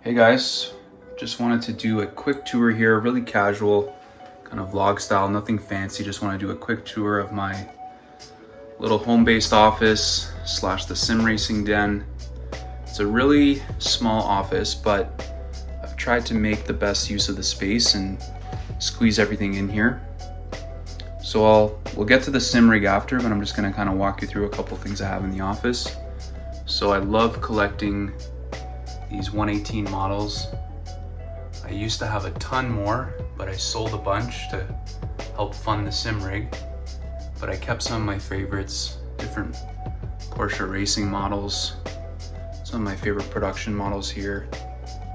Hey guys, just wanted to do a quick tour here, really casual, kind of vlog style, nothing fancy. Just want to do a quick tour of my little home-based office slash the SimRacing den. It's a really small office, but I've tried to make the best use of the space and squeeze everything in here. So we'll get to the sim rig after, but I'm just gonna kind of walk you through a couple things I have in the office. So I love collecting these 118 models. I used to have a ton more, but I sold a bunch to help fund the sim rig. But I kept some of my favorites, different Porsche racing models, some of my favorite production models here.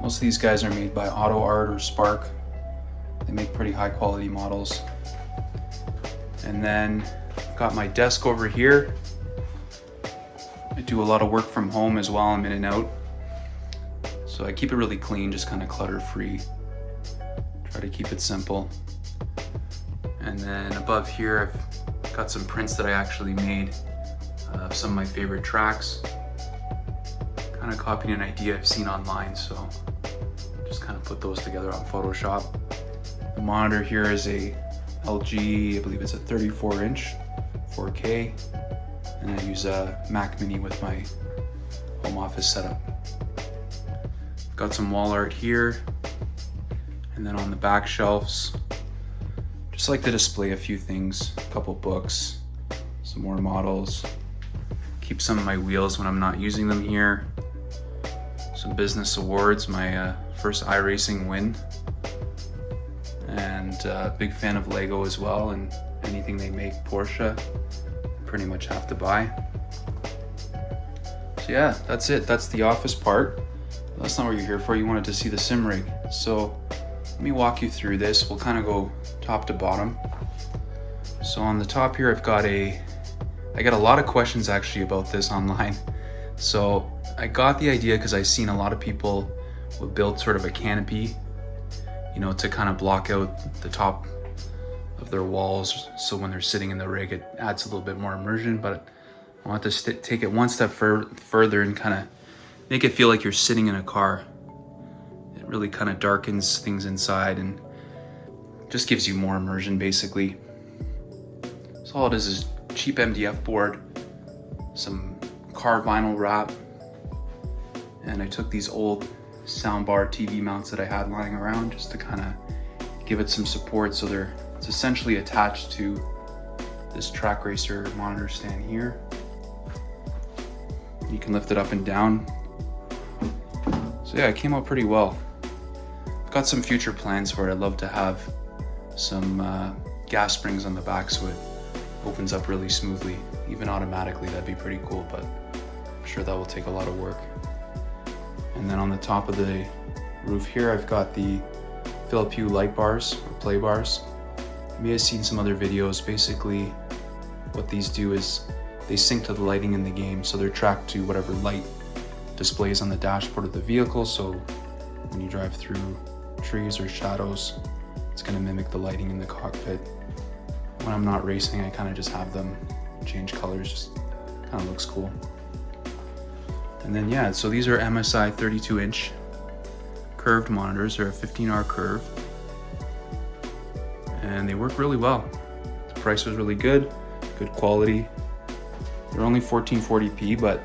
Most of these guys are made by Auto Art or Spark. They make pretty high quality models. And then I've got my desk over here. I do a lot of work from home as well. I'm in and out. So I keep it really clean, just kind of clutter free. Try to keep it simple. And then above here, I've got some prints that I actually made of some of my favorite tracks. Kind of copying an idea I've seen online, so just kind of put those together on Photoshop. The monitor here is a LG, I believe it's a 34-inch 4K. And I use a Mac Mini with my home office setup. Got some wall art here, and then on the back shelves, just like to display a few things, a couple books, some more models, keep some of my wheels when I'm not using them here, some business awards, my first iRacing win, and big fan of Lego as well, and anything they make Porsche, pretty much have to buy. So yeah, that's it, that's the office part. That's not what you're here for. You wanted to see the sim rig. So let me walk you through this. We'll kind of go top to bottom. So on the top here, I got a lot of questions actually about this online. So I got the idea because I've seen a lot of people would build sort of a canopy, you know, to kind of block out the top of their walls. So when they're sitting in the rig, it adds a little bit more immersion, but I want to take it one step further and kind of make it feel like you're sitting in a car. It really kind of darkens things inside and just gives you more immersion basically. So all it is cheap MDF board, some car vinyl wrap, and I took these old soundbar TV mounts that I had lying around just to kind of give it some support. So it's essentially attached to this track racer monitor stand here. You can lift it up and down. So yeah, it came out pretty well. I've got some future plans for it. I'd love to have some gas springs on the back so it opens up really smoothly, even automatically. That'd be pretty cool, but I'm sure that will take a lot of work. And then on the top of the roof here, I've got the Philip Hue light bars or play bars. You may have seen some other videos. Basically, what these do is they sync to the lighting in the game, so they're tracked to whatever light displays on the dashboard of the vehicle. So when you drive through trees or shadows, it's going to mimic the lighting in the cockpit. When I'm not racing, I kind of just have them change colors, just kind of looks cool. And then yeah, so these are MSI 32-inch curved monitors. They're a 15R curve, and they work really well. The price was really good quality. They're only 1440p, but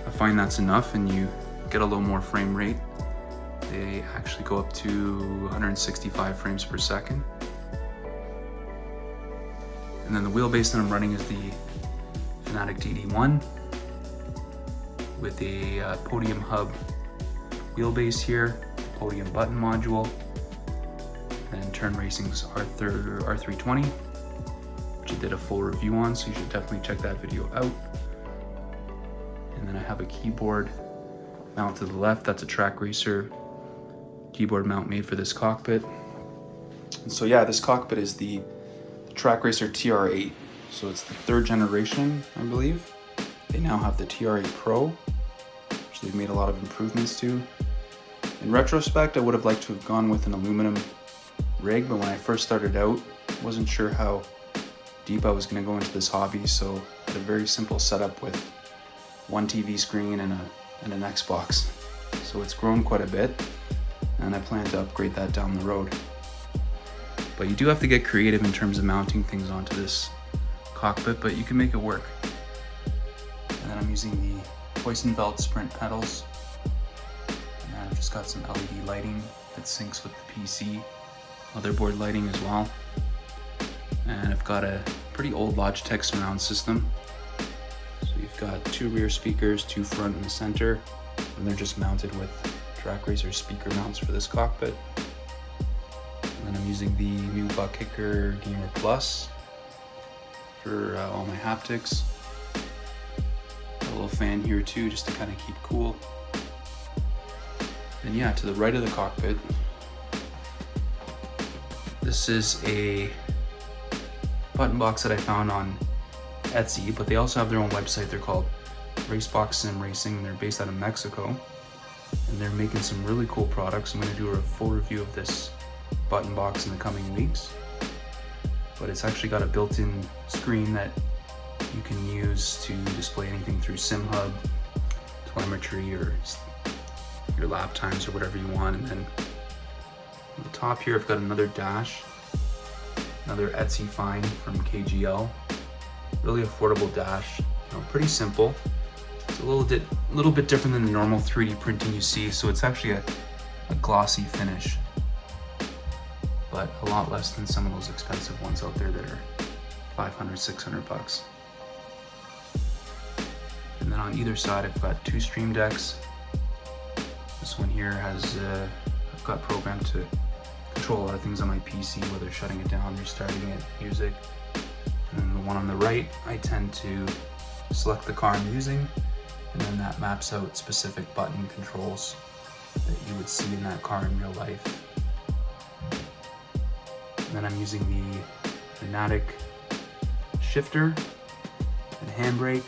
I find that's enough, and you get a little more frame rate. They actually go up to 165 frames per second. And then the wheelbase that I'm running is the Fanatic DD1 with a Podium Hub wheelbase here, Podium button module, and Turn Racing's R320, which I did a full review on, so you should definitely check that video out. And then I have a keyboard mount to the left. That's a track racer keyboard mount made for this cockpit. And so yeah, this cockpit is the track racer TR8. So it's the 3rd generation, I believe. They now have the TR8 Pro, which they've made a lot of improvements to. In retrospect, I would have liked to have gone with an aluminum rig, but when I first started out, I wasn't sure how deep I was going to go into this hobby, so I had a very simple setup with one TV screen and an Xbox. So it's grown quite a bit, and I plan to upgrade that down the road. But you do have to get creative in terms of mounting things onto this cockpit, but you can make it work. And then I'm using the Poison Belt Sprint pedals. And I've just got some LED lighting that syncs with the PC, motherboard lighting as well. And I've got a pretty old Logitech surround system. So you've got 2 rear speakers, 2 front in the center, and they're just mounted with Track Racer speaker mounts for this cockpit. And then I'm using the new Butt Kicker Gamer Plus for all my haptics. Got a little fan here too, just to kind of keep cool. And yeah, to the right of the cockpit, this is a button box that I found on Etsy, but they also have their own website. They're called Racebox SimRacing. They're based out of Mexico, and they're making some really cool products. I'm going to do a full review of this button box in the coming weeks, but it's actually got a built-in screen that you can use to display anything through SimHub, telemetry, or your lap times, or whatever you want. And then on the top here, I've got another dash, another Etsy find from KGL. Really affordable dash, pretty simple. It's a little bit different than the normal 3D printing you see, so it's actually a glossy finish, but a lot less than some of those expensive ones out there that are 500, 600 bucks. And then on either side, I've got 2 stream decks. This one here has, I've got programmed to control a lot of things on my PC, whether shutting it down, restarting it, music. And then the one on the right, I tend to select the car I'm using, and then that maps out specific button controls that you would see in that car in real life. And then I'm using the Fanatic shifter and handbrake,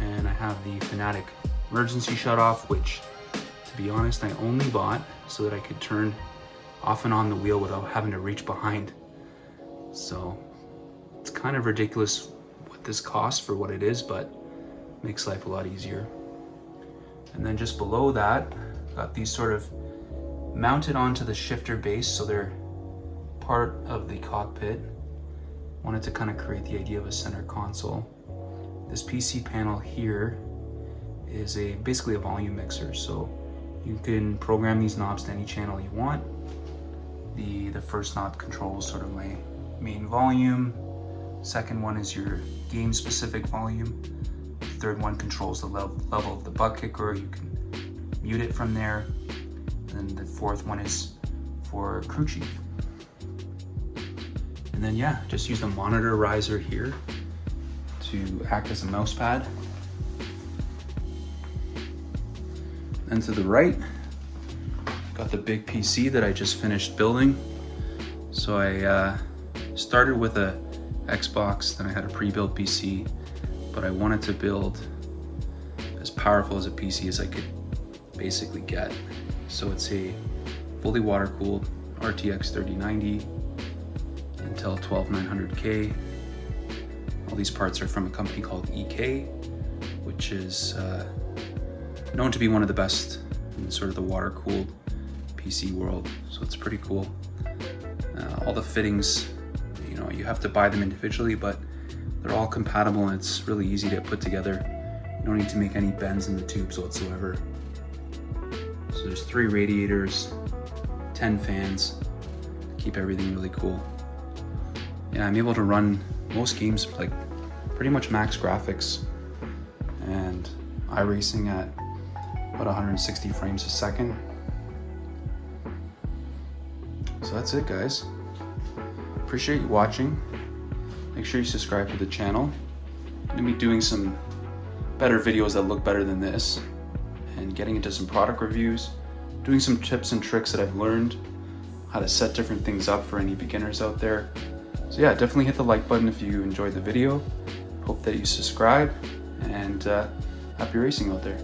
and I have the Fanatic emergency shutoff, which, to be honest, I only bought so that I could turn off and on the wheel without having to reach behind. So it's kind of ridiculous what this costs for what it is, but makes life a lot easier. And then just below that, got these sort of mounted onto the shifter base, so they're part of the cockpit. Wanted to kind of create the idea of a center console. This PC panel here is basically a volume mixer, so you can program these knobs to any channel you want. The first knob controls sort of my main volume. Second one is your game specific volume. The third one controls the level of the butt kicker. You can mute it from there. And then the fourth one is for crew chief. And then yeah, just use the monitor riser here to act as a mouse pad. And to the right, got the big PC that I just finished building. So I started with a Xbox, then I had a pre-built PC, but I wanted to build as powerful as a PC as I could basically get. So it's a fully water-cooled RTX 3090, Intel 12900K. All these parts are from a company called EK, which is known to be one of the best in sort of the water-cooled PC world. So it's pretty cool. All the fittings, you have to buy them individually, but they're all compatible and it's really easy to put together. You don't need to make any bends in the tubes whatsoever. So there's 3 radiators, 10 fans, keep everything really cool. Yeah, I'm able to run most games like pretty much max graphics and iRacing at about 160 frames a second. So that's it, guys. Appreciate you watching. Make sure you subscribe to the channel. I'm gonna be doing some better videos that look better than this, and getting into some product reviews, doing some tips and tricks that I've learned, how to set different things up for any beginners out there. So yeah, definitely hit the like button if you enjoyed the video. Hope that you subscribe, and happy racing out there.